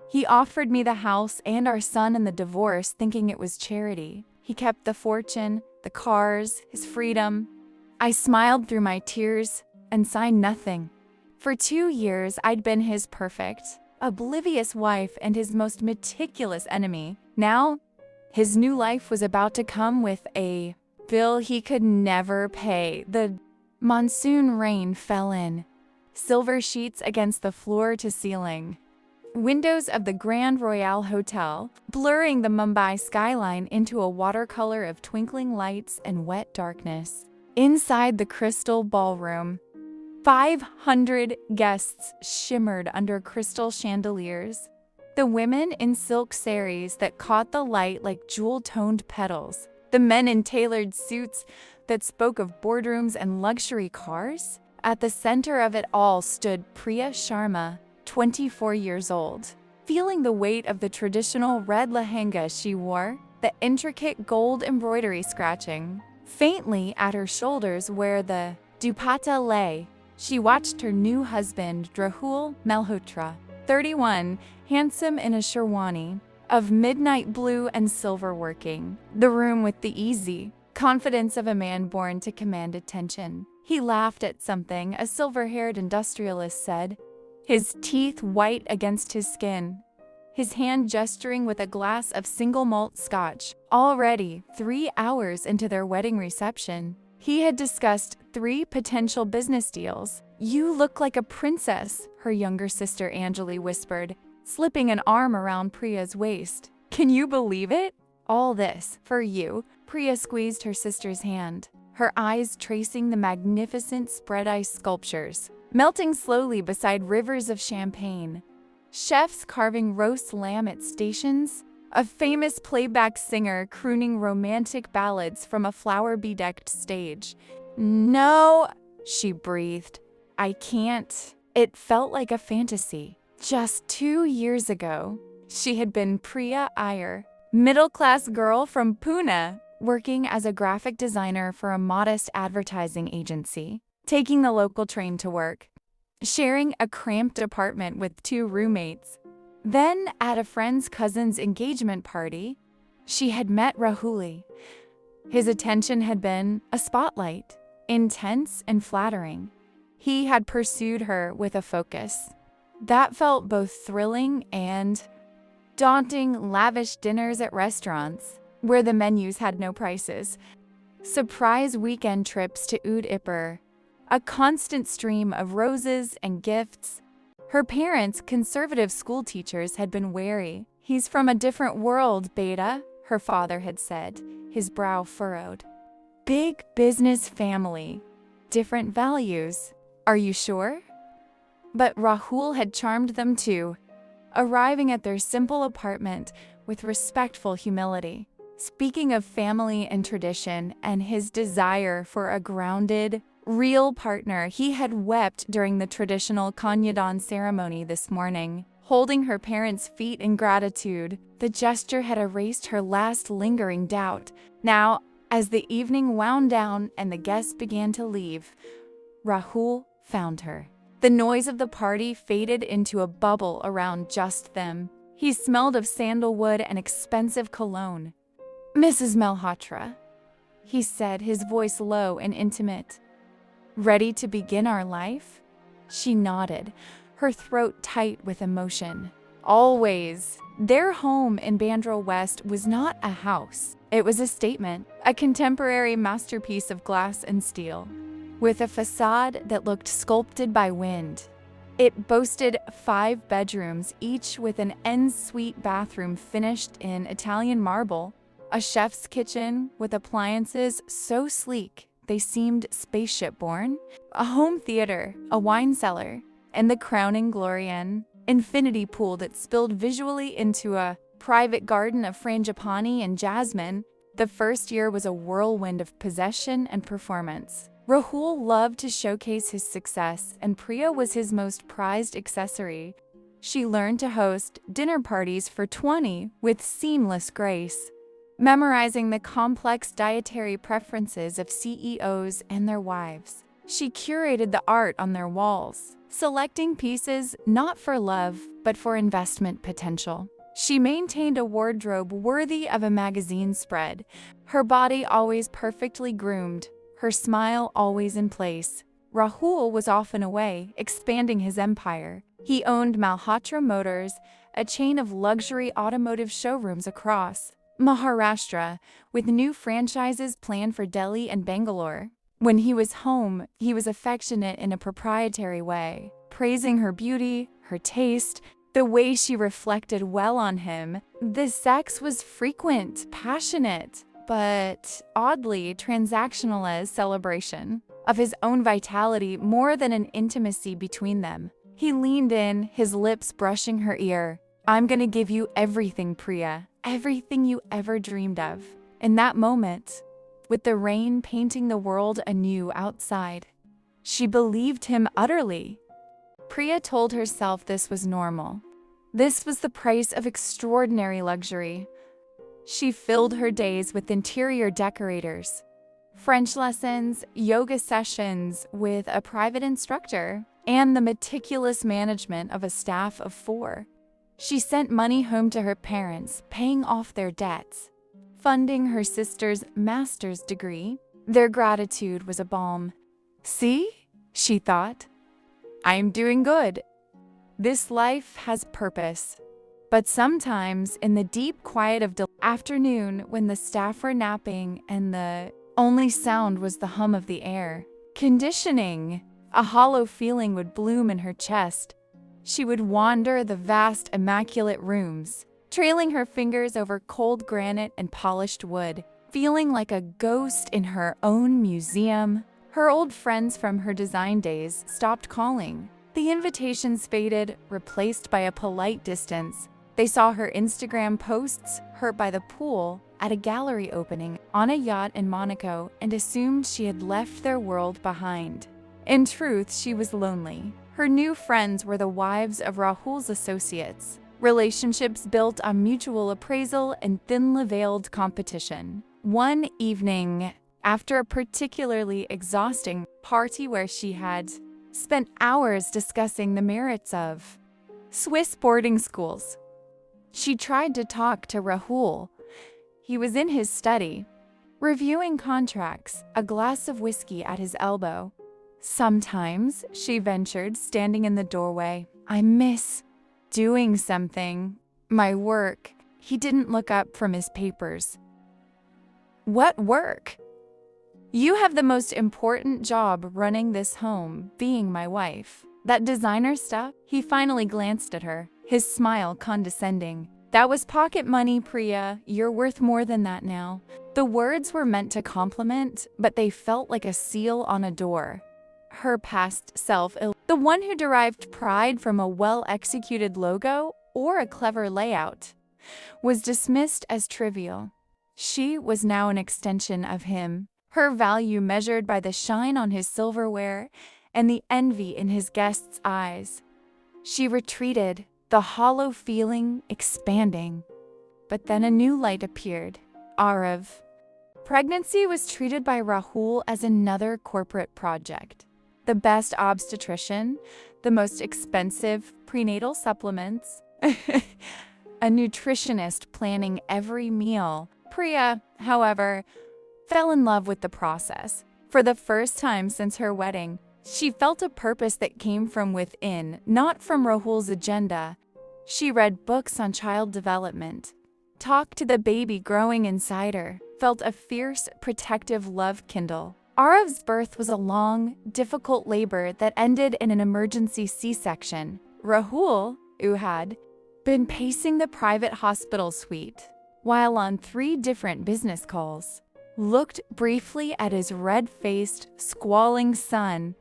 He offered me the house and our son in the divorce, thinking it was charity. He kept the fortune, the cars, his freedom. I smiled through my tears and signed nothing. For 2 years, I'd been his perfect, oblivious wife and his most meticulous enemy. Now, his new life was about to come with a bill he could never pay. The monsoon rain fell in, silver sheets against the floor to ceiling. Windows of the Grand Royal Hotel, blurring the Mumbai skyline into a watercolor of twinkling lights and wet darkness. Inside the crystal ballroom, 500 guests shimmered under crystal chandeliers. The women in silk saris that caught the light like jewel-toned petals. The men in tailored suits that spoke of boardrooms and luxury cars. At the center of it all stood Priya Sharma, 24 years old. Feeling the weight of the traditional red lehenga she wore, the intricate gold embroidery scratching faintly at her shoulders where the dupatta lay, she watched her new husband, Rahul Malhotra, 31, handsome in a sherwani of midnight blue and silver working the room with the easy confidence of a man born to command attention. He laughed at something a silver-haired industrialist said, his teeth white against his skin, his hand gesturing with a glass of single malt scotch. Already, 3 hours into their wedding reception, he had discussed 3 potential business deals. You look like a princess, her younger sister Anjali whispered, slipping an arm around Priya's waist. Can you believe it? All this for you. Priya squeezed her sister's hand, her eyes tracing the magnificent spread ice sculptures, melting slowly beside rivers of champagne. Chefs carving roast lamb at stations, a famous playback singer crooning romantic ballads from a flower-bedecked stage. No, she breathed. I can't. It felt like a fantasy. Just 2 years ago, she had been Priya Iyer, middle-class girl from Pune, working as a graphic designer for a modest advertising agency, taking the local train to work, sharing a cramped apartment with 2 roommates. Then, at a friend's cousin's engagement party, she had met Rahul. His attention had been a spotlight, intense and flattering. He had pursued her with a focus. That felt both thrilling and daunting. Lavish dinners at restaurants, where the menus had no prices. Surprise weekend trips to Udaipur. A constant stream of roses and gifts. Her parents, conservative school teachers, had been wary. He's from a different world, Beta, her father had said, his brow furrowed. Big business family. Different values. Are you sure? But Rahul had charmed them too, arriving at their simple apartment with respectful humility. Speaking of family and tradition and his desire for a grounded, real partner, he had wept during the traditional Kanyadan ceremony this morning, holding her parents' feet in gratitude. The gesture had erased her last lingering doubt. Now, as the evening wound down and the guests began to leave, Rahul found her. The noise of the party faded into a bubble around just them. He smelled of sandalwood and expensive cologne. Mrs. Malhotra, he said, his voice low and intimate. Ready to begin our life? She nodded, her throat tight with emotion. Always. Their home in Bandra West was not a house. It was a statement, a contemporary masterpiece of glass and steel, with a facade that looked sculpted by wind. It boasted 5 bedrooms, each with an en-suite bathroom finished in Italian marble, a chef's kitchen with appliances so sleek they seemed spaceship-born, a home theater, a wine cellar, and the crowning glory, an infinity pool that spilled visually into a private garden of frangipani and jasmine. The first year was a whirlwind of possession and performance. Rahul loved to showcase his success, and Priya was his most prized accessory. She learned to host dinner parties for 20 with seamless grace, memorizing the complex dietary preferences of CEOs and their wives. She curated the art on their walls, selecting pieces not for love, but for investment potential. She maintained a wardrobe worthy of a magazine spread, her body always perfectly groomed, her smile always in place. Rahul was often away, expanding his empire. He owned Malhotra Motors, a chain of luxury automotive showrooms across Maharashtra, with new franchises planned for Delhi and Bangalore. When he was home, he was affectionate in a proprietary way, praising her beauty, her taste, the way she reflected well on him. The sex was frequent, passionate, but oddly transactional as celebration of his own vitality more than an intimacy between them. He leaned in, his lips brushing her ear. "I'm gonna give you everything, Priya, everything you ever dreamed of." In that moment, with the rain painting the world anew outside, she believed him utterly. Priya told herself this was normal. This was the price of extraordinary luxury. She filled her days with interior decorators, French lessons, yoga sessions with a private instructor, and the meticulous management of a staff of 4. She sent money home to her parents, paying off their debts, funding her sister's master's degree. Their gratitude was a balm. "See," she thought, "I'm doing good. This life has purpose." But sometimes, in the deep quiet of the afternoon, when the staff were napping and the only sound was the hum of the air conditioning, a hollow feeling would bloom in her chest. She would wander the vast, immaculate rooms, trailing her fingers over cold granite and polished wood, feeling like a ghost in her own museum. Her old friends from her design days stopped calling. The invitations faded, replaced by a polite distance. They saw her Instagram posts, her by the pool, at a gallery opening, on a yacht in Monaco, and assumed she had left their world behind. In truth, she was lonely. Her new friends were the wives of Rahul's associates, relationships built on mutual appraisal and thinly veiled competition. One evening, after a particularly exhausting party where she had spent hours discussing the merits of Swiss boarding schools, she tried to talk to Rahul. He was in his study, reviewing contracts, a glass of whiskey at his elbow. "Sometimes," she ventured, standing in the doorway, "I miss doing something. My work." He didn't look up from his papers. "What work?" "You have the most important job running this home, being my wife. That designer stuff?" He finally glanced at her, his smile condescending. "That was pocket money, Priya. You're worth more than that now." The words were meant to compliment, but they felt like a seal on a door. Her past self, the one who derived pride from a well-executed logo or a clever layout, was dismissed as trivial. She was now an extension of him, her value measured by the shine on his silverware and the envy in his guests' eyes. She retreated, the hollow feeling expanding. But then a new light appeared. Arav. Pregnancy was treated by Rahul as another corporate project. The best obstetrician, the most expensive prenatal supplements, a nutritionist planning every meal. Priya, however, fell in love with the process. For the first time since her wedding, she felt a purpose that came from within, not from Rahul's agenda. She read books on child development, talked to the baby growing inside her, felt a fierce, protective love kindle. Arav's birth was a long, difficult labor that ended in an emergency C-section. Rahul, who had been pacing the private hospital suite while on 3 different business calls, looked briefly at his red-faced, squalling son,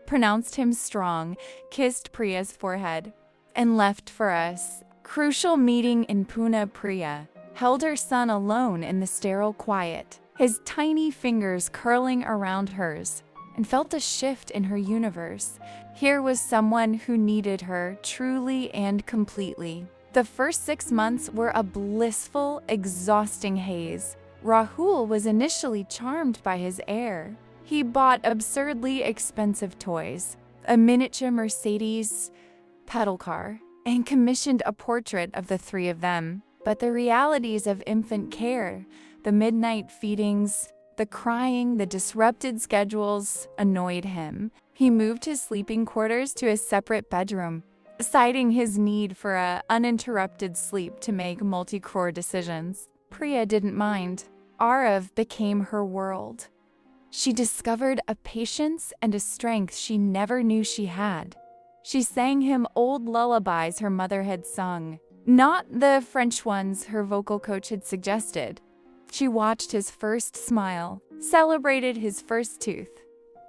pronounced him strong, kissed Priya's forehead, and left for us. Crucial meeting in Pune. Priya held her son alone in the sterile quiet, his tiny fingers curling around hers, and felt a shift in her universe. Here was someone who needed her truly and completely. The first 6 months were a blissful, exhausting haze. Rahul was initially charmed by his air. He bought absurdly expensive toys, a miniature Mercedes pedal car, and commissioned a portrait of the three of them. But the realities of infant care, the midnight feedings, the crying, the disrupted schedules annoyed him. He moved his sleeping quarters to a separate bedroom, citing his need for uninterrupted sleep to make multi-crore decisions. Priya didn't mind. Arav became her world. She discovered a patience and a strength she never knew she had. She sang him old lullabies her mother had sung, not the French ones her vocal coach had suggested. She watched his first smile, celebrated his first tooth,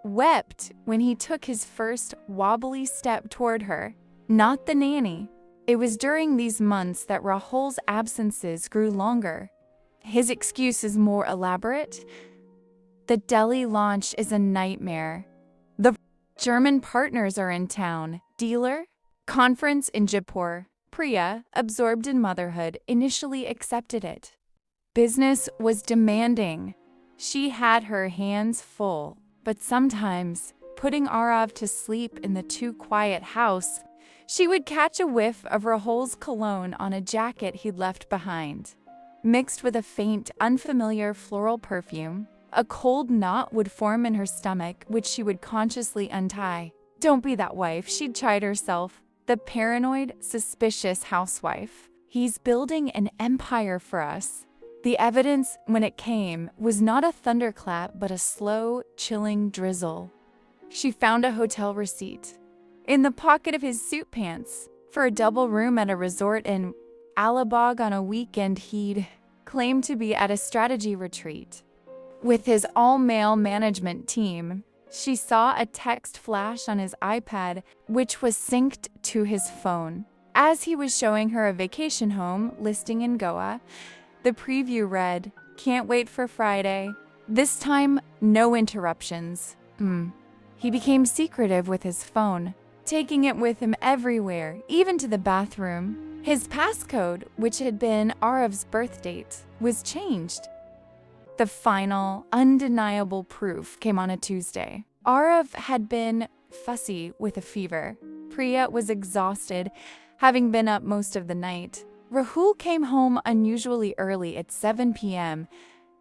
wept when he took his first wobbly step toward her, not the nanny. It was during these months that Rahul's absences grew longer. His excuse is more elaborate. The Delhi launch is a nightmare. The German partners are in town. Dealer? Conference in Jaipur. Priya, absorbed in motherhood, initially accepted it. Business was demanding. She had her hands full, but sometimes, putting Arav to sleep in the too quiet house, she would catch a whiff of Rahul's cologne on a jacket he'd left behind. Mixed with a faint, unfamiliar floral perfume, a cold knot would form in her stomach, which she would consciously untie. Don't be that wife, she'd chide herself. The paranoid, suspicious housewife. He's building an empire for us. The evidence, when it came, was not a thunderclap, but a slow, chilling drizzle. She found a hotel receipt in the pocket of his suit pants for a double room at a resort in Alibag on a weekend he'd claimed to be at a strategy retreat. With his all-male management team, she saw a text flash on his iPad, which was synced to his phone. As he was showing her a vacation home listing in Goa, the preview read, "Can't wait for Friday." This time, no interruptions. He became secretive with his phone, taking it with him everywhere, even to the bathroom. His passcode, which had been Arav's birth date, was changed. The final, undeniable proof came on a Tuesday. Arav had been fussy with a fever. Priya was exhausted, having been up most of the night. Rahul came home unusually early at 7 p.m.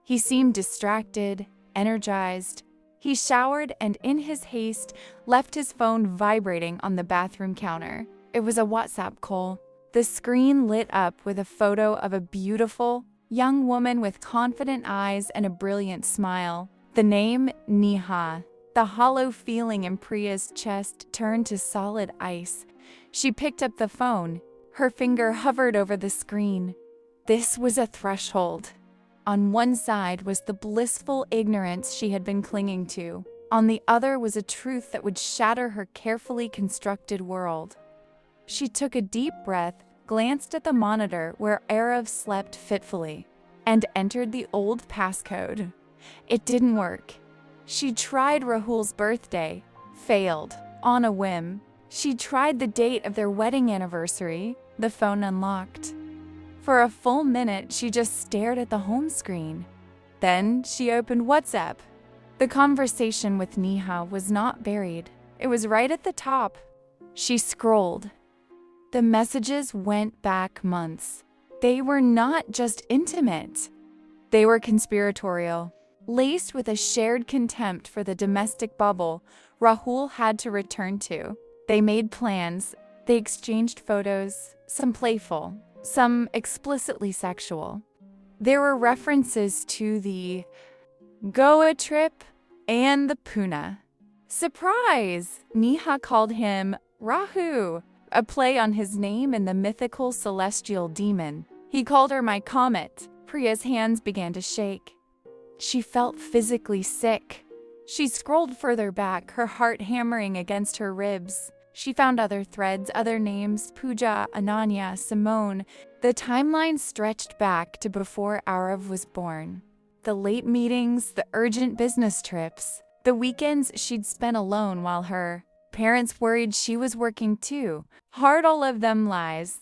He seemed distracted, energized. He showered and, in his haste, left his phone vibrating on the bathroom counter. It was a WhatsApp call. The screen lit up with a photo of a beautiful, young woman with confident eyes and a brilliant smile. The name, Neha. The hollow feeling in Priya's chest turned to solid ice. She picked up the phone. Her finger hovered over the screen. This was a threshold. On one side was the blissful ignorance she had been clinging to. On the other was a truth that would shatter her carefully constructed world. She took a deep breath, glanced at the monitor where Arav slept fitfully, and entered the old passcode. It didn't work. She tried Rahul's birthday, failed, on a whim. She tried the date of their wedding anniversary. The phone unlocked. For a full minute, she just stared at the home screen. Then she opened WhatsApp. The conversation with Neha was not buried. It was right at the top. She scrolled. The messages went back months. They were not just intimate. They were conspiratorial, laced with a shared contempt for the domestic bubble Rahul had to return to. They made plans. They exchanged photos, some playful, some explicitly sexual. There were references to the Goa trip and the Pune. Surprise! Neha called him Rahu, a play on his name and the mythical celestial demon. He called her my comet. Priya's hands began to shake. She felt physically sick. She scrolled further back, her heart hammering against her ribs. She found other threads, other names, Pooja, Ananya, Simone. The timeline stretched back to before Arav was born. The late meetings, the urgent business trips, the weekends she'd spent alone while her parents worried she was working too. Hard all of them lies.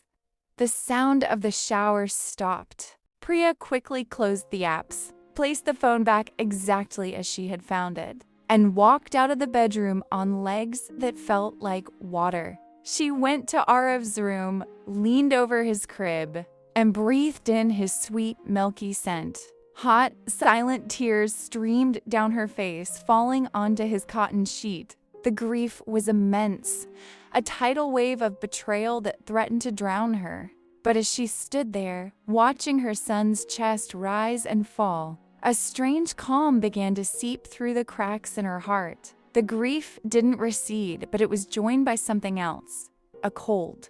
The sound of the shower stopped. Priya quickly closed the apps, placed the phone back exactly as she had found it. and walked out of the bedroom on legs that felt like water. She went to Arev's room, leaned over his crib, and breathed in his sweet, milky scent. Hot, silent tears streamed down her face, falling onto his cotton sheet. The grief was immense, a tidal wave of betrayal that threatened to drown her. But as she stood there, watching her son's chest rise and fall, a strange calm began to seep through the cracks in her heart. The grief didn't recede, but it was joined by something else, a cold,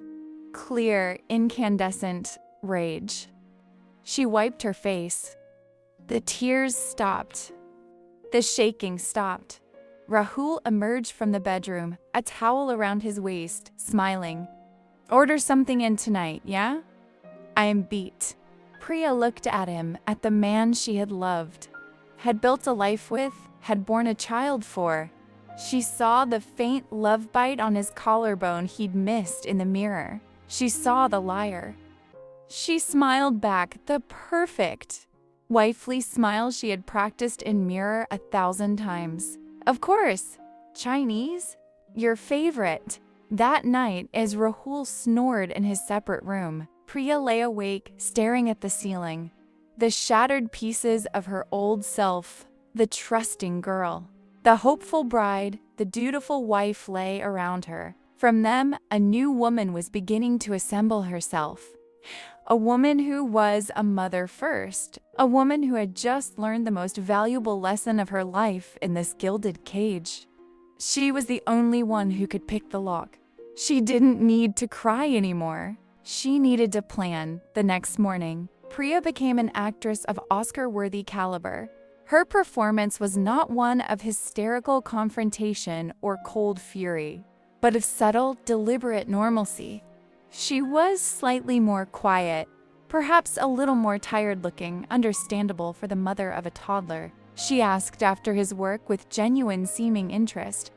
clear, incandescent rage. She wiped her face. The tears stopped. The shaking stopped. Rahul emerged from the bedroom, a towel around his waist, smiling. "Order something in tonight, yeah?" "I am beat." Priya looked at him, at the man she had loved, had built a life with, had borne a child for. She saw the faint love bite on his collarbone he'd missed in the mirror. She saw the liar. She smiled back, the perfect, wifely smile she had practiced in mirror 1,000 times. "Of course. Chinese? Your favorite." That night, as Rahul snored in his separate room, Priya lay awake, staring at the ceiling. The shattered pieces of her old self, the trusting girl, the hopeful bride, the dutiful wife lay around her. From them, a new woman was beginning to assemble herself. A woman who was a mother first, a woman who had just learned the most valuable lesson of her life in this gilded cage. She was the only one who could pick the lock. She didn't need to cry anymore. She needed to plan. The next morning, Priya became an actress of Oscar-worthy caliber. Her performance was not one of hysterical confrontation or cold fury, but of subtle, deliberate normalcy. She was slightly more quiet, perhaps a little more tired-looking, understandable for the mother of a toddler. She asked after his work with genuine seeming interest.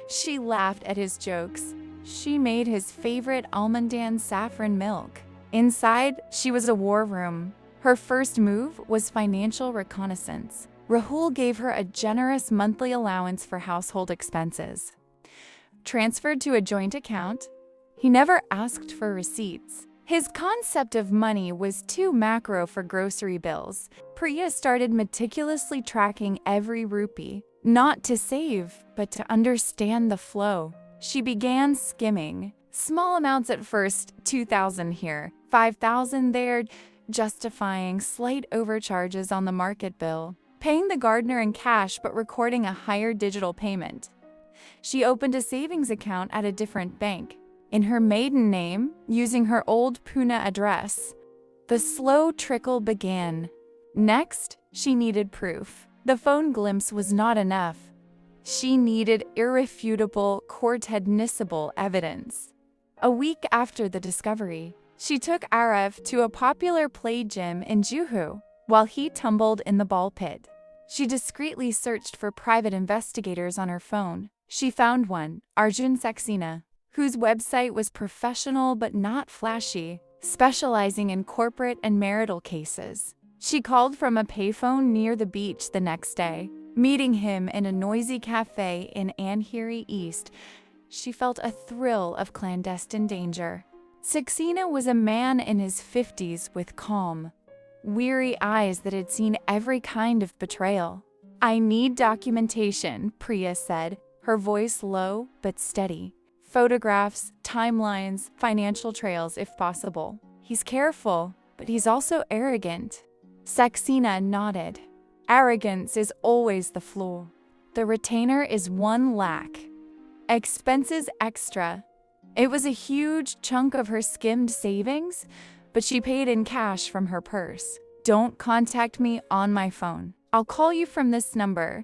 She laughed at his jokes. She made his favorite almond saffron milk. Inside, she was a war room. Her first move was financial reconnaissance. Rahul gave her a generous monthly allowance for household expenses. Transferred to a joint account, he never asked for receipts. His concept of money was too macro for grocery bills. Priya started meticulously tracking every rupee, not to save, but to understand the flow. She began skimming. Small amounts at first, 2,000 here, 5,000 there, justifying slight overcharges on the market bill, paying the gardener in cash but recording a higher digital payment. She opened a savings account at a different bank, in her maiden name, using her old Pune address. The slow trickle began. Next, she needed proof. The phone glimpse was not enough. She needed irrefutable, court-admissible evidence. A week after the discovery, she took Arev to a popular play gym in Juhu, while he tumbled in the ball pit. She discreetly searched for private investigators on her phone. She found one, Arjun Saxena, whose website was professional but not flashy, specializing in corporate and marital cases. She called from a payphone near the beach the next day, meeting him in a noisy cafe in Andheri East. She felt a thrill of clandestine danger. Saxena was a man in his 50s with calm, weary eyes that had seen every kind of betrayal. "I need documentation," Priya said, her voice low but steady. "Photographs, timelines, financial trails if possible. He's careful, but he's also arrogant." Saxena nodded. "Arrogance is always the flaw. The retainer is one lakh. Expenses extra." It was a huge chunk of her skimmed savings, but she paid in cash from her purse. "Don't contact me on my phone. I'll call you from this number."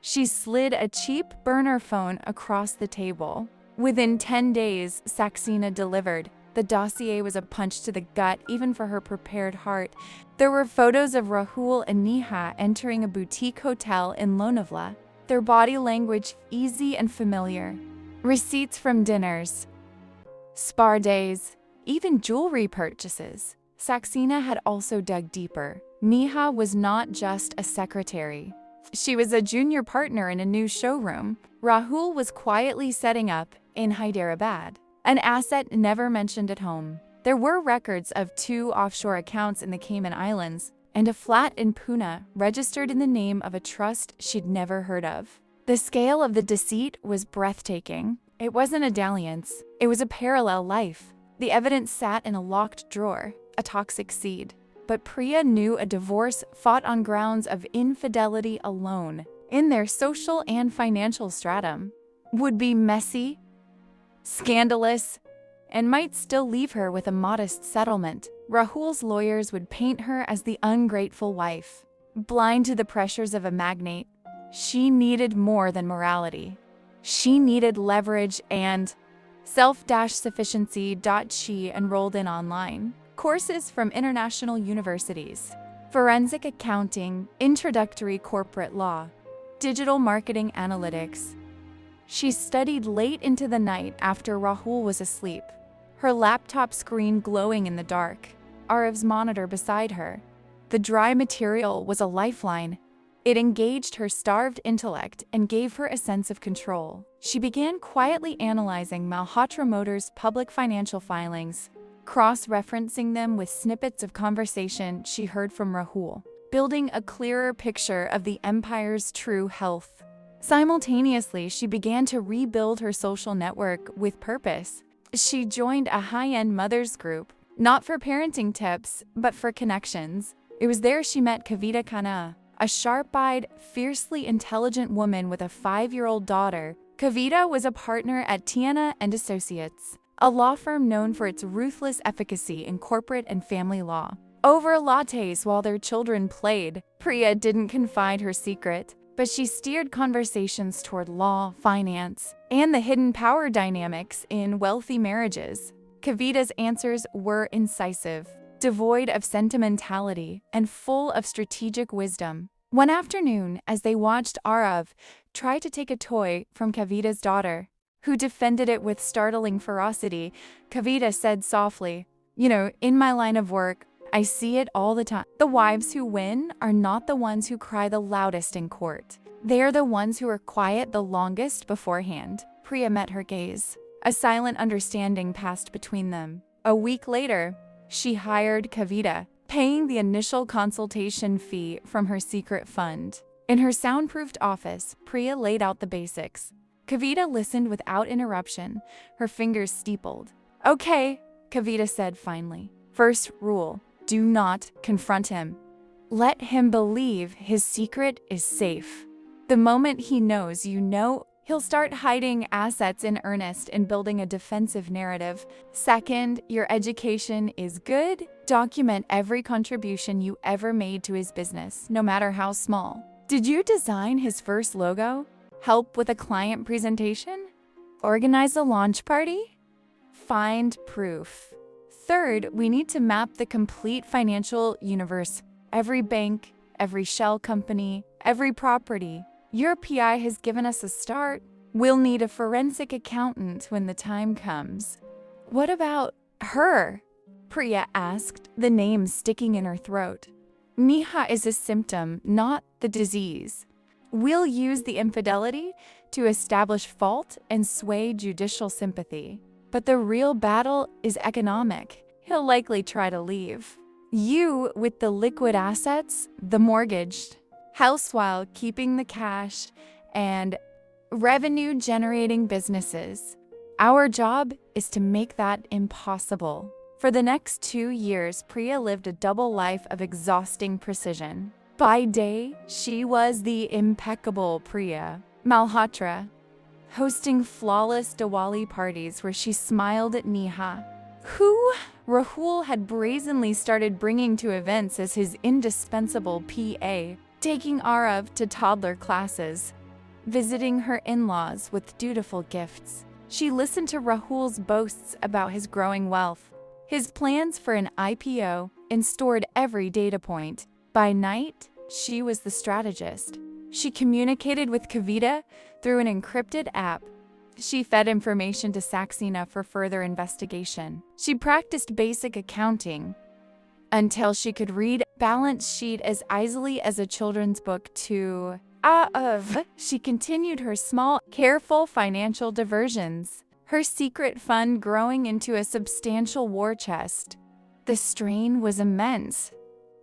She slid a cheap burner phone across the table. Within 10 days, Saxena delivered. The dossier was a punch to the gut, even for her prepared heart. There were photos of Rahul and Neha entering a boutique hotel in Lonavala, their body language easy and familiar. Receipts from dinners, spa days, even jewelry purchases. Saxena had also dug deeper. Neha was not just a secretary. She was a junior partner in a new showroom Rahul was quietly setting up in Hyderabad, an asset never mentioned at home. There were records of 2 offshore accounts in the Cayman Islands and a flat in Pune registered in the name of a trust she'd never heard of. The scale of the deceit was breathtaking. It wasn't a dalliance, it was a parallel life. The evidence sat in a locked drawer, a toxic seed. But Priya knew a divorce fought on grounds of infidelity alone, in their social and financial stratum, would be messy, scandalous, and might still leave her with a modest settlement. Rahul's lawyers would paint her as the ungrateful wife. Blind to the pressures of a magnate, she needed more than morality. She needed leverage and self-sufficiency. She enrolled in online courses from international universities, forensic accounting, introductory corporate law, digital marketing analytics. She studied late into the night after Rahul was asleep, her laptop screen glowing in the dark, Arav's monitor beside her. The dry material was a lifeline. It engaged her starved intellect and gave her a sense of control. She began quietly analyzing Malhotra Motors' public financial filings, cross-referencing them with snippets of conversation she heard from Rahul, building a clearer picture of the empire's true health. Simultaneously, she began to rebuild her social network with purpose. She joined a high-end mothers group, not for parenting tips, but for connections. It was there she met Kavita Khanna, a sharp-eyed, fiercely intelligent woman with a 5-year-old daughter. Kavita was a partner at Tiana and Associates, a law firm known for its ruthless efficacy in corporate and family law. Over lattes while their children played, Priya didn't confide her secret, but she steered conversations toward law, finance, and the hidden power dynamics in wealthy marriages. Kavita's answers were incisive, devoid of sentimentality, and full of strategic wisdom. One afternoon, as they watched Arav try to take a toy from Kavita's daughter, who defended it with startling ferocity, Kavita said softly, in my line of work, I see it all the time. The wives who win are not the ones who cry the loudest in court. They are the ones who are quiet the longest beforehand. Priya met her gaze. A silent understanding passed between them. A week later, she hired Kavita, paying the initial consultation fee from her secret fund. In her soundproofed office, Priya laid out the basics. Kavita listened without interruption, her fingers steepled. Okay, Kavita said finally. First rule, do not confront him. Let him believe his secret is safe. The moment he knows you know, he'll start hiding assets in earnest and building a defensive narrative. Second, your education is good. Document every contribution you ever made to his business, no matter how small. Did you design his first logo? Help with a client presentation? Organize a launch party? Find proof. Third, we need to map the complete financial universe. Every bank, every shell company, every property. Your PI has given us a start. We'll need a forensic accountant when the time comes. What about her? Priya asked, the name sticking in her throat. Neha is a symptom, not the disease. We'll use the infidelity to establish fault and sway judicial sympathy. But the real battle is economic. He'll likely try to leave. You with the liquid assets, the mortgaged house while keeping the cash, and revenue-generating businesses. Our job is to make that impossible. For the next 2 years, Priya lived a double life of exhausting precision. By day, she was the impeccable Priya Malhotra, hosting flawless Diwali parties where she smiled at Neha, who Rahul had brazenly started bringing to events as his indispensable PA, taking Arav to toddler classes, visiting her in-laws with dutiful gifts. She listened to Rahul's boasts about his growing wealth, his plans for an IPO, and stored every data point. By night, she was the strategist. She communicated with Kavita through an encrypted app. She fed information to Saxena for further investigation. She practiced basic accounting until she could read a balance sheet as easily as a children's book to She continued her small, careful financial diversions, her secret fund growing into a substantial war chest. The strain was immense.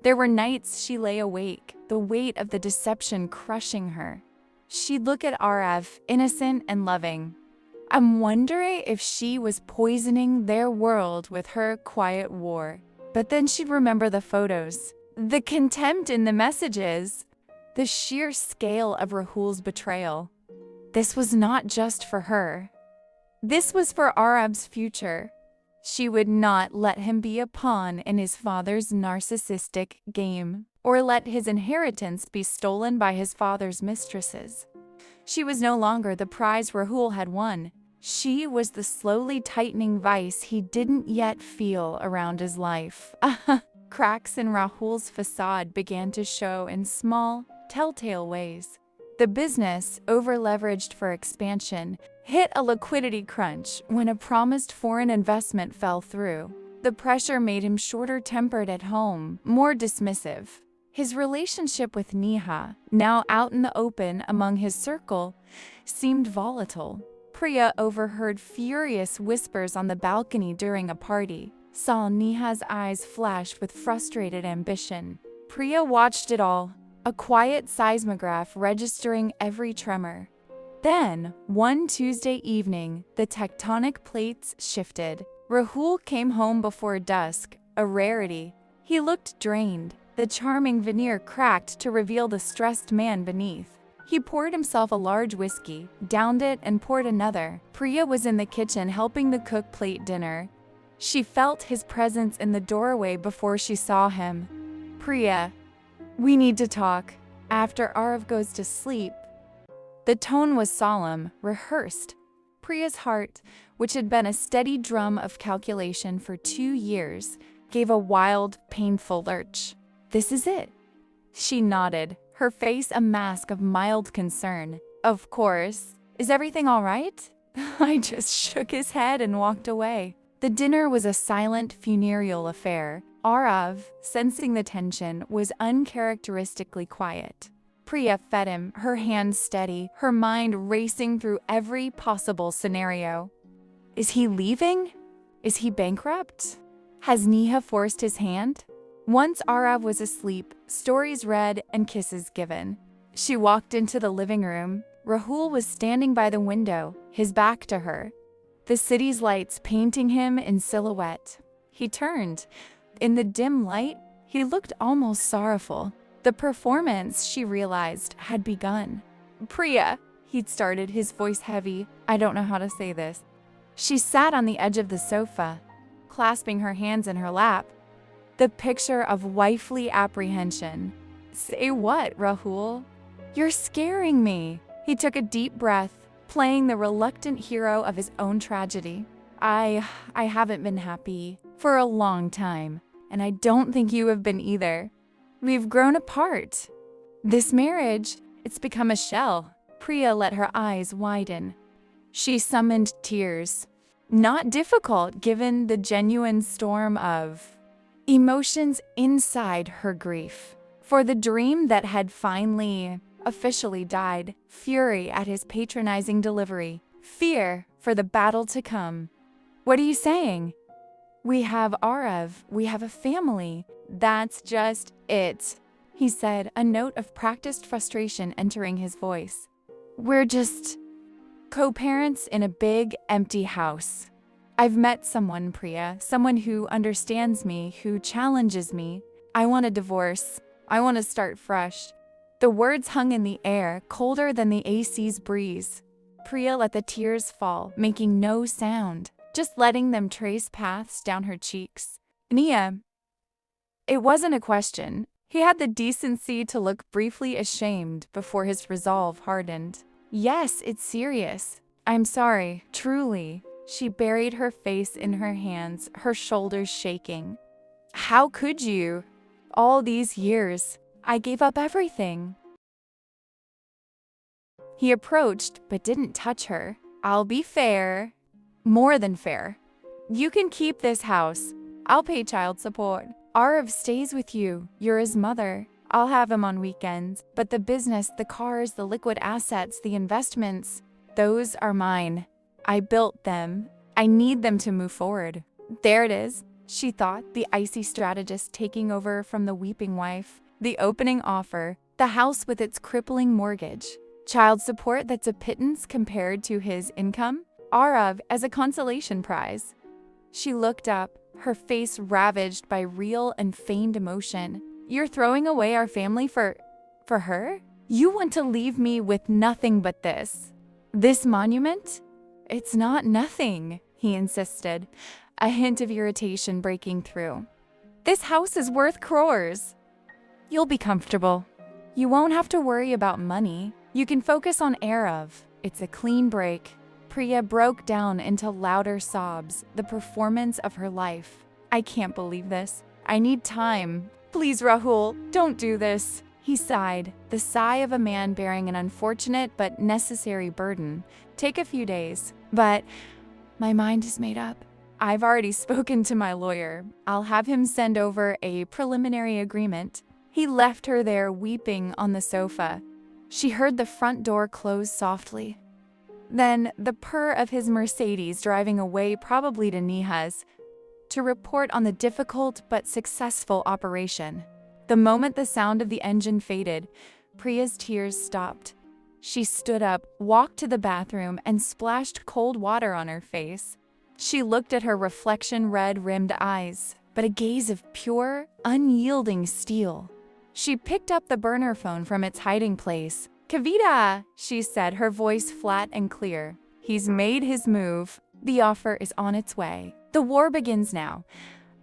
There were nights she lay awake, the weight of the deception crushing her. She'd look at Arav, innocent and loving. I'm wondering if she was poisoning their world with her quiet war. But then she'd remember the photos, the contempt in the messages, the sheer scale of Rahul's betrayal. This was not just for her. This was for Arav's future. She would not let him be a pawn in his father's narcissistic game, or let his inheritance be stolen by his father's mistresses. She was no longer the prize Rahul had won. She was the slowly tightening vice he didn't yet feel around his life. Cracks in Rahul's facade began to show in small, telltale ways. The business, over-leveraged for expansion, hit a liquidity crunch when a promised foreign investment fell through. The pressure made him shorter-tempered at home, more dismissive. His relationship with Neha, now out in the open among his circle, seemed volatile. Priya overheard furious whispers on the balcony during a party, saw Neha's eyes flash with frustrated ambition. Priya watched it all, a quiet seismograph registering every tremor. Then, one Tuesday evening, the tectonic plates shifted. Rahul came home before dusk, a rarity. He looked drained, the charming veneer cracked to reveal the stressed man beneath. He poured himself a large whiskey, downed it, and poured another. Priya was in the kitchen helping the cook plate dinner. She felt his presence in the doorway before she saw him. Priya, we need to talk. After Arav goes to sleep. The tone was solemn, rehearsed. Priya's heart, which had been a steady drum of calculation for 2 years, gave a wild, painful lurch. This is it. She nodded, her face a mask of mild concern. Of course. Is everything all right? I just shook his head and walked away. The dinner was a silent, funereal affair. Arav, sensing the tension, was uncharacteristically quiet. Priya fed him, her hands steady, her mind racing through every possible scenario. Is he leaving? Is he bankrupt? Has Neha forced his hand? Once Arav was asleep, stories read and kisses given. She walked into the living room. Rahul was standing by the window, his back to her, the city's lights painting him in silhouette. He turned. In the dim light, he looked almost sorrowful. The performance, she realized, had begun. Priya, he'd started, his voice heavy. I don't know how to say this. She sat on the edge of the sofa, clasping her hands in her lap. The picture of wifely apprehension. Say what, Rahul? You're scaring me. He took a deep breath, playing the reluctant hero of his own tragedy. I haven't been happy for a long time, and I don't think you have been either. We've grown apart. This marriage, it's become a shell. Priya let her eyes widen. She summoned tears. Not difficult given the genuine storm of emotions inside her grief. For the dream that had finally, officially died, fury at his patronizing delivery, fear for the battle to come. What are you saying? We have Arav, we have a family. That's just it, he said, a note of practiced frustration entering his voice. We're just co-parents in a big, empty house. I've met someone, Priya, someone who understands me, who challenges me. I want a divorce. I want to start fresh. The words hung in the air, colder than the AC's breeze. Priya let the tears fall, making no sound, just letting them trace paths down her cheeks. Nia. It wasn't a question. He had the decency to look briefly ashamed before his resolve hardened. Yes, it's serious. I'm sorry, truly. She buried her face in her hands, her shoulders shaking. How could you? All these years, I gave up everything. He approached, but didn't touch her. I'll be fair. More than fair. You can keep this house. I'll pay child support. Arav stays with you. You're his mother. I'll have him on weekends, but the business, the cars, the liquid assets, the investments, those are mine. I built them. I need them to move forward. There it is, she thought, the icy strategist taking over from the weeping wife. The opening offer, the house with its crippling mortgage, child support that's a pittance compared to his income, Arav as a consolation prize. She looked up, her face ravaged by real and feigned emotion. You're throwing away our family for her? You want to leave me with nothing but this? This monument? It's not nothing, he insisted, a hint of irritation breaking through. This house is worth crores. You'll be comfortable. You won't have to worry about money. You can focus on Arav. It's a clean break. Priya broke down into louder sobs, the performance of her life. I can't believe this. I need time. Please, Rahul, don't do this. He sighed, the sigh of a man bearing an unfortunate but necessary burden. Take a few days. But my mind is made up. I've already spoken to my lawyer. I'll have him send over a preliminary agreement. He left her there weeping on the sofa. She heard the front door close softly. Then the purr of his Mercedes driving away, probably to Neha's, to report on the difficult but successful operation. The moment the sound of the engine faded, Priya's tears stopped. She stood up, walked to the bathroom, and splashed cold water on her face. She looked at her reflection red-rimmed eyes, but a gaze of pure, unyielding steel. She picked up the burner phone from its hiding place. Kavita, she said, her voice flat and clear. He's made his move. The offer is on its way. The war begins now.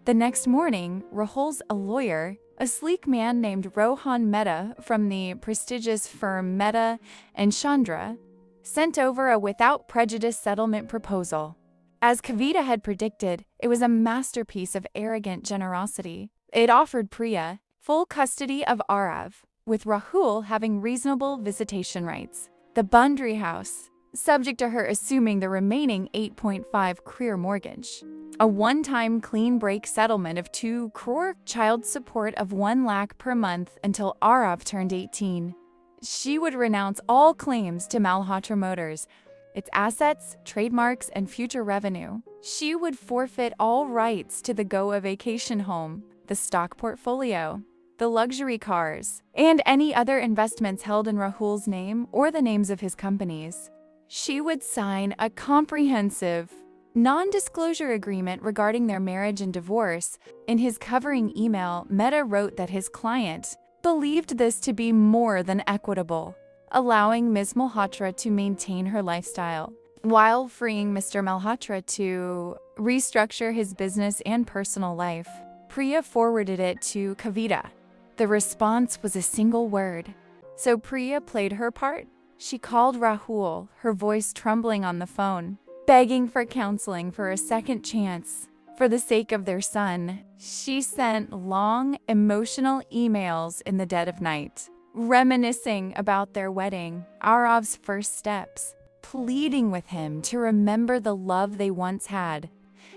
The next morning, Rahul's a lawyer, a sleek man named Rohan Mehta from the prestigious firm Mehta and Chandra, sent over a without prejudice settlement proposal. As Kavita had predicted, it was a masterpiece of arrogant generosity. It offered Priya full custody of Arav, with Rahul having reasonable visitation rights. The Bundry house, subject to her assuming the remaining 8.5 crore mortgage. A one-time clean break settlement of 2 crore, child support of 1 lakh per month until Arav turned 18. She would renounce all claims to Malhotra Motors, its assets, trademarks, and future revenue. She would forfeit all rights to the Goa vacation home, the stock portfolio, the luxury cars, and any other investments held in Rahul's name or the names of his companies. She would sign a comprehensive, non-disclosure agreement regarding their marriage and divorce. In his covering email, Mehta wrote that his client believed this to be more than equitable, allowing Ms. Malhotra to maintain her lifestyle, while freeing Mr. Malhotra to restructure his business and personal life. Priya forwarded it to Kavita. The response was a single word. So Priya played her part. She called Rahul, her voice trembling on the phone, begging for counseling for a second chance. For the sake of their son, she sent long, emotional emails in the dead of night, reminiscing about their wedding, Arav's first steps, pleading with him to remember the love they once had.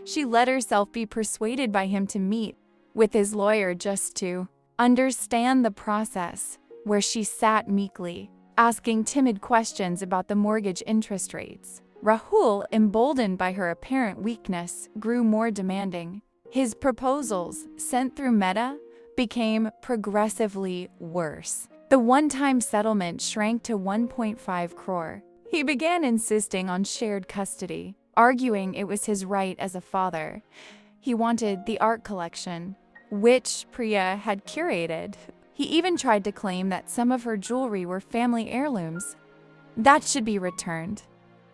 She let herself be persuaded by him to meet with his lawyer just to understand the process, where she sat meekly, asking timid questions about the mortgage interest rates. Rahul, emboldened by her apparent weakness, grew more demanding. His proposals, sent through Mehta, became progressively worse. The one-time settlement shrank to 1.5 crore. He began insisting on shared custody, arguing it was his right as a father. He wanted the art collection, which Priya had curated. He even tried to claim that some of her jewelry were family heirlooms. That should be returned.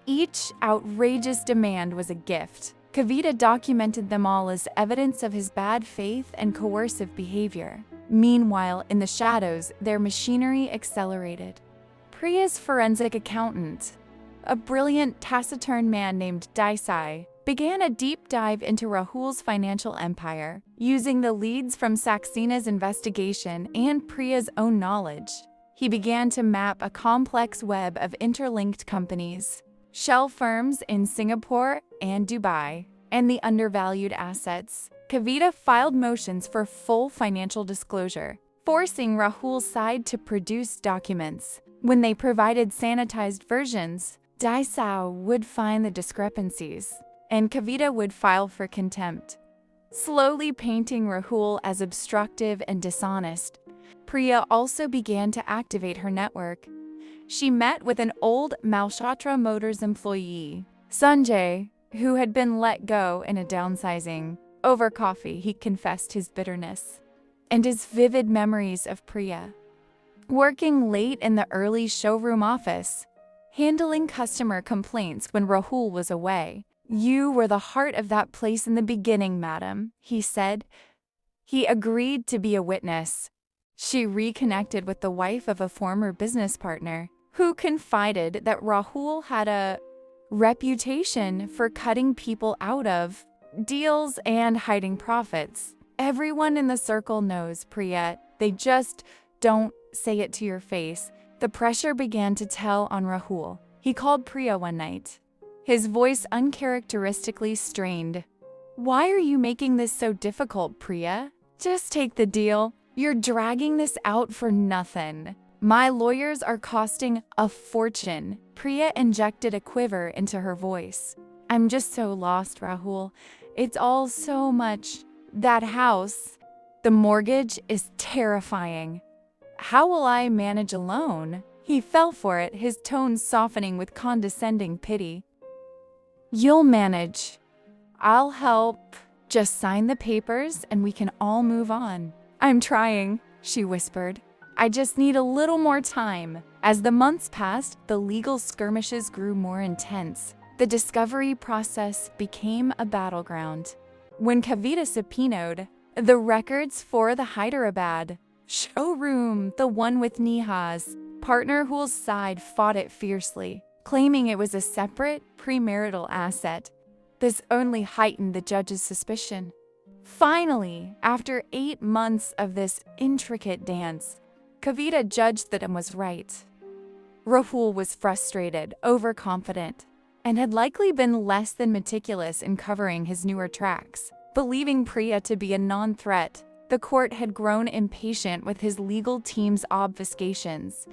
Each outrageous demand was a gift. Kavita documented them all as evidence of his bad faith and coercive behavior. Meanwhile, in the shadows, their machinery accelerated. Priya's forensic accountant, a brilliant, taciturn man named Desai, began a deep dive into Rahul's financial empire, using the leads from Saxena's investigation and Priya's own knowledge. He began to map a complex web of interlinked companies, shell firms in Singapore and Dubai, and the undervalued assets. Kavita filed motions for full financial disclosure, forcing Rahul's side to produce documents. When they provided sanitized versions, Daisao would find the discrepancies, and Kavita would file for contempt. Slowly painting Rahul as obstructive and dishonest, Priya also began to activate her network. She met with an old Malhotra Motors employee, Sanjay, who had been let go in a downsizing. Over coffee, he confessed his bitterness and his vivid memories of Priya. Working late in the early showroom office, handling customer complaints when Rahul was away. "You were the heart of that place in the beginning, madam," he said. He agreed to be a witness. She reconnected with the wife of a former business partner, who confided that Rahul had a reputation for cutting people out of deals and hiding profits. "Everyone in the circle knows, Priya. They just don't say it to your face." The pressure began to tell on Rahul. He called Priya one night, his voice uncharacteristically strained. "Why are you making this so difficult, Priya? Just take the deal. You're dragging this out for nothing. My lawyers are costing a fortune." Priya injected a quiver into her voice. "I'm just so lost, Rahul. It's all so much. That house, the mortgage is terrifying. How will I manage alone?" He fell for it, his tone softening with condescending pity. "You'll manage. I'll help. Just sign the papers and we can all move on." "I'm trying," she whispered. "I just need a little more time." As the months passed, the legal skirmishes grew more intense. The discovery process became a battleground. When Kavita subpoenaed the records for the Hyderabad showroom, the one with Neha's partner, Rahul's side fought it fiercely, claiming it was a separate premarital asset. This only heightened the judge's suspicion. Finally, after 8 months of this intricate dance, Kavita judged that it was right. Rahul was frustrated, overconfident, and had likely been less than meticulous in covering his newer tracks. Believing Priya to be a non-threat, the court had grown impatient with his legal team's obfuscations.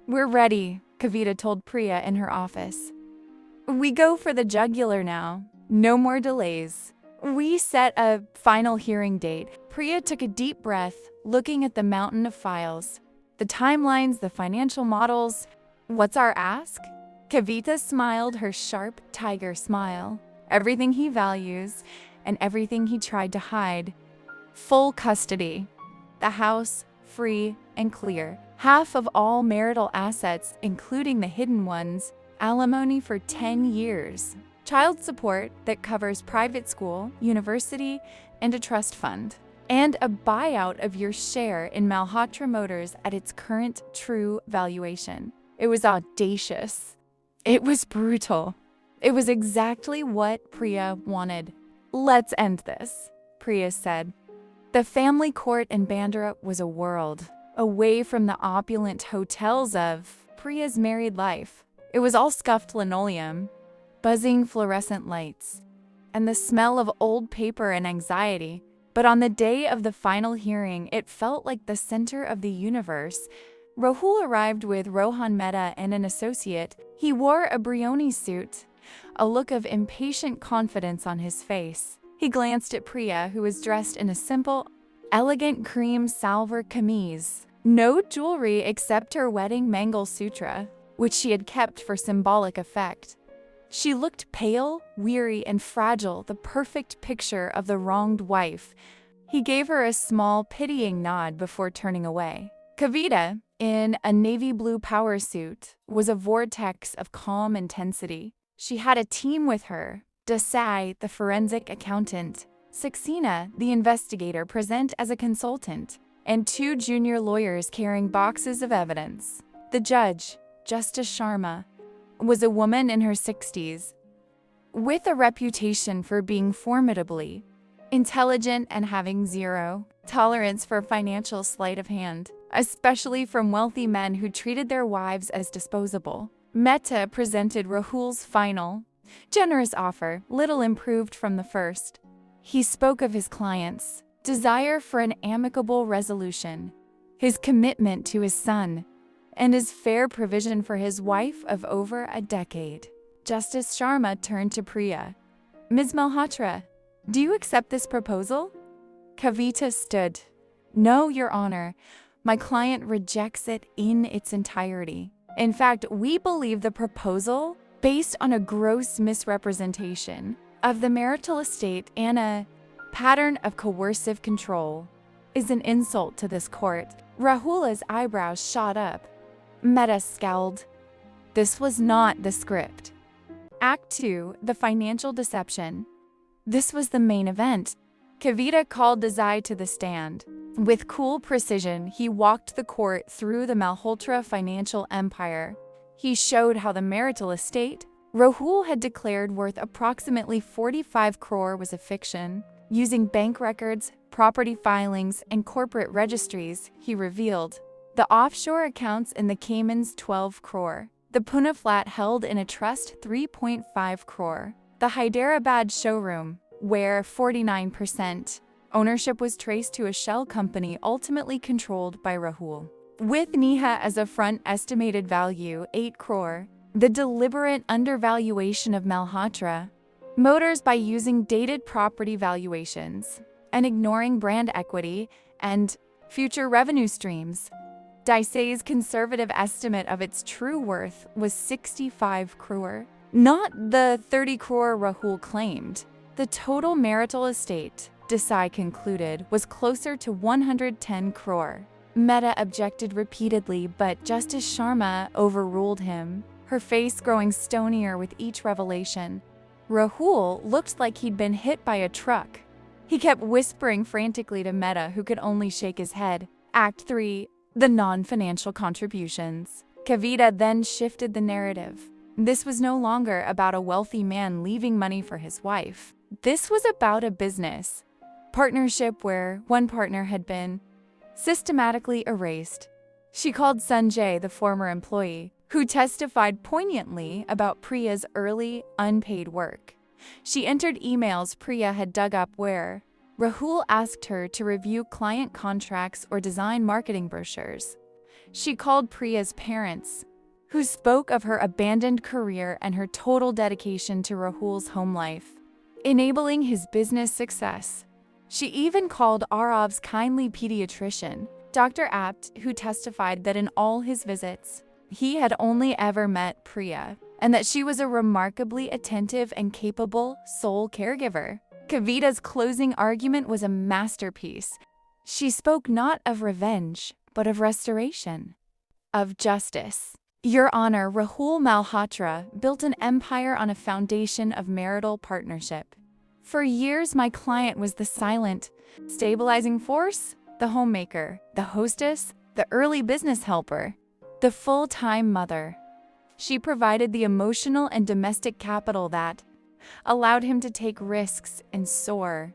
"We're ready," Kavita told Priya in her office. "We go for the jugular now. No more delays." We set a final hearing date. Priya took a deep breath, looking at the mountain of files. The timelines, the financial models. "What's our ask?" Kavita smiled her sharp tiger smile. "Everything he values and everything he tried to hide. Full custody. The house, free and clear. Half of all marital assets, including the hidden ones. Alimony for 10 years. Child support that covers private school, university, and a trust fund. And a buyout of your share in Malhotra Motors at its current true valuation." It was audacious. It was brutal. It was exactly what Priya wanted. "Let's end this," Priya said. The family court in Bandra was a world, away from the opulent hotels of Priya's married life. It was all scuffed linoleum, buzzing fluorescent lights, and the smell of old paper and anxiety. But on the day of the final hearing, it felt like the center of the universe. Rahul arrived with Rohan Mehta and an associate. He wore a Brioni suit, a look of impatient confidence on his face. He glanced at Priya, who was dressed in a simple, elegant cream salwar kameez. No jewelry except her wedding Mangalsutra, which she had kept for symbolic effect. She looked pale, weary, and fragile, the perfect picture of the wronged wife. He gave her a small, pitying nod before turning away. Kavita, in a navy blue power suit, was a vortex of calm intensity. She had a team with her: Desai, the forensic accountant, Saxena, the investigator present as a consultant, and 2 junior lawyers carrying boxes of evidence. The judge, Justice Sharma, was a woman in her 60s, with a reputation for being formidably intelligent and having zero tolerance for financial sleight of hand, especially from wealthy men who treated their wives as disposable. Mehta presented Rahul's final, generous offer, little improved from the first. He spoke of his client's desire for an amicable resolution his commitment to his son, and his fair provision for his wife of over a decade. Justice Sharma turned to Priya. Ms. Malhotra, do you accept this proposal? Kavita stood. No, Your Honor. My client rejects it in its entirety. In fact, we believe the proposal, based on a gross misrepresentation of the marital estate and a pattern of coercive control, is an insult to this court. Rahul's eyebrows shot up. Mehta scowled. This was not the script. Act 2, the financial deception. This was the main event. Kavita called Desai to the stand. With cool precision, he walked the court through the Malhotra financial empire. He showed how the marital estate Rahul had declared worth approximately 45 crore was a fiction. Using bank records, property filings, and corporate registries, he revealed the offshore accounts in the Caymans 12 crore, the Pune flat held in a trust 3.5 crore, the Hyderabad showroom, where 49% ownership was traced to a shell company ultimately controlled by Rahul. With Neha as a front estimated value 8 crore, the deliberate undervaluation of Malhotra Motors by using dated property valuations and ignoring brand equity and future revenue streams. Desai's conservative estimate of its true worth was 65 crore, not the 30 crore Rahul claimed. The total marital estate, Desai concluded, was closer to 110 crore. Mehta objected repeatedly, but Justice Sharma overruled him, her face growing stonier with each revelation. Rahul looked like he'd been hit by a truck. He kept whispering frantically to Mehta, who could only shake his head. Act 3, the non-financial contributions. Kavita then shifted the narrative. This was no longer about a wealthy man leaving money for his wife. This was about a business partnership where one partner had been systematically erased. She called Sanjay, the former employee, who testified poignantly about Priya's early, unpaid work. She entered emails Priya had dug up where Rahul asked her to review client contracts or design marketing brochures. She called Priya's parents, who spoke of her abandoned career and her total dedication to Rahul's home life, enabling his business success. She even called Arav's kindly pediatrician, Dr. Apt, who testified that in all his visits, he had only ever met Priya, and that she was a remarkably attentive and capable sole caregiver. Kavita's closing argument was a masterpiece. She spoke not of revenge, but of restoration, of justice. Your Honor, Rahul Malhotra built an empire on a foundation of marital partnership. For years, my client was the silent, stabilizing force, the homemaker, the hostess, the early business helper, the full-time mother. She provided the emotional and domestic capital that allowed him to take risks and soar.